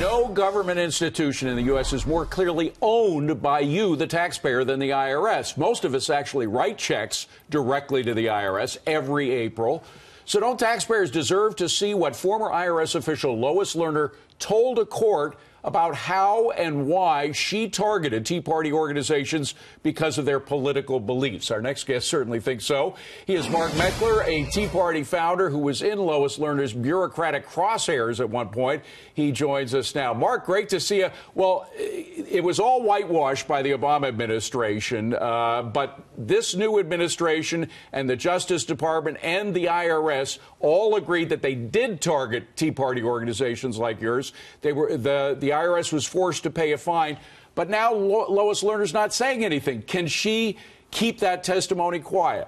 No government institution in the U.S. is more clearly owned by you, the taxpayer, than the IRS. Most of us actually write checks directly to the IRS every April. So don't taxpayers deserve to see what former IRS official Lois Lerner told a court about how and why she targeted Tea Party organizations because of their political beliefs? Our next guest certainly thinks so. He is Mark Meckler, a Tea Party founder who was in Lois Lerner's bureaucratic crosshairs at one point. He joins us now. Mark, great to see you. Well, it was all whitewashed by the Obama administration, but this new administration and the Justice Department and the IRS all agreed that they did target Tea Party organizations like yours. They were the IRS was forced to pay a fine, but now Lois Lerner's not saying anything. Can she keep that testimony quiet?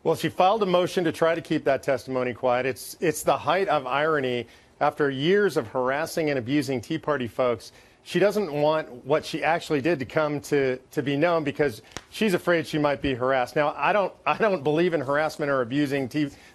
Well, she filed a motion to try to keep that testimony quiet. It's the height of irony. After years of harassing and abusing Tea Party folks, she doesn't want what she actually did to come to be known because she's afraid she might be harassed. Now, I don't believe in harassment or abusing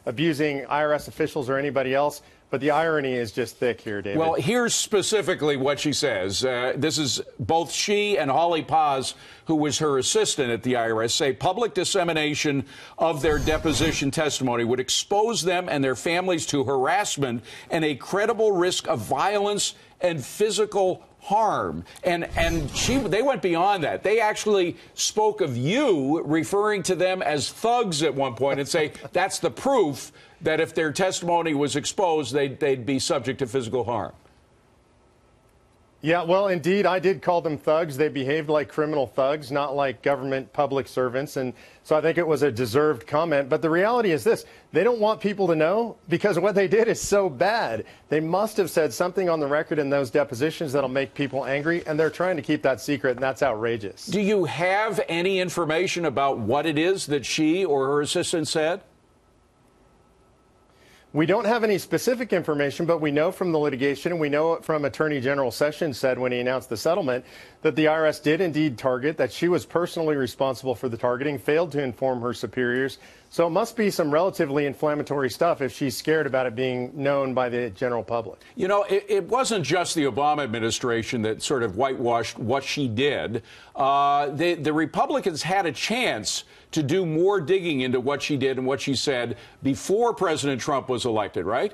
IRS officials or anybody else, but the irony is just thick here, David. Well, here's specifically what she says. This is both she and Holly Paz, who was her assistant at the IRS, say public dissemination of their deposition testimony would expose them and their families to harassment and a credible risk of violence and physical harm. And they went beyond that. They actually spoke of you, referring to them as thugs at one point, and say that's the proof that if their testimony was exposed, they'd be subject to physical harm. Yeah, well, indeed, I did call them thugs. They behaved like criminal thugs, not like government public servants. And so I think it was a deserved comment. But the reality is this. They don't want people to know because what they did is so bad. They must have said something on the record in those depositions that'll make people angry, and they're trying to keep that secret, and that's outrageous. Do you have any information about what it is that she or her assistant said? We don't have any specific information, but we know from the litigation, and we know from Attorney General Sessions said when he announced the settlement that the IRS did indeed target, that she was personally responsible for the targeting, failed to inform her superiors. So it must be some relatively inflammatory stuff if she's scared about it being known by the general public. You know, it wasn't just the Obama administration that sort of whitewashed what she did. The Republicans had a chance to do more digging into what she did and what she said before President Trump was elected, right?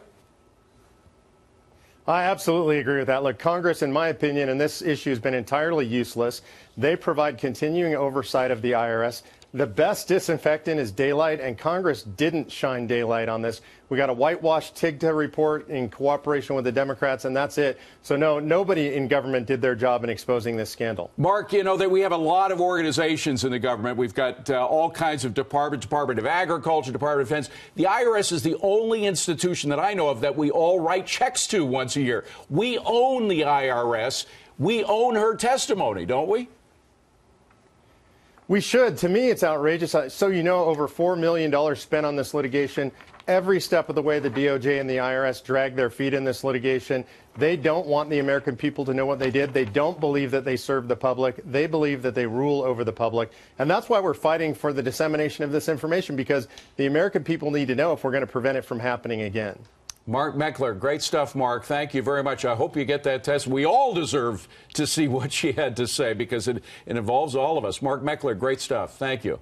I absolutely agree with that. Look, Congress, in my opinion, and this issue has been entirely useless. They provide continuing oversight of the IRS. The best disinfectant is daylight, and Congress didn't shine daylight on this. We got a whitewashed TIGTA report in cooperation with the Democrats, and that's it. So, no, nobody in government did their job in exposing this scandal. Mark, you know that we have a lot of organizations in the government. We've got all kinds of departments, Department of Agriculture, Department of Defense. The IRS is the only institution that I know of that we all write checks to once a year. We own the IRS. We own her testimony, don't we? We should. To me, it's outrageous. So you know, over $4 million spent on this litigation. Every step of the way, the DOJ and the IRS dragged their feet in this litigation. They don't want the American people to know what they did. They don't believe that they serve the public. They believe that they rule over the public. And that's why we're fighting for the dissemination of this information, because the American people need to know if we're going to prevent it from happening again. Mark Meckler, great stuff, Mark. Thank you very much. I hope you get that test. We all deserve to see what she had to say because it involves all of us. Mark Meckler, great stuff. Thank you.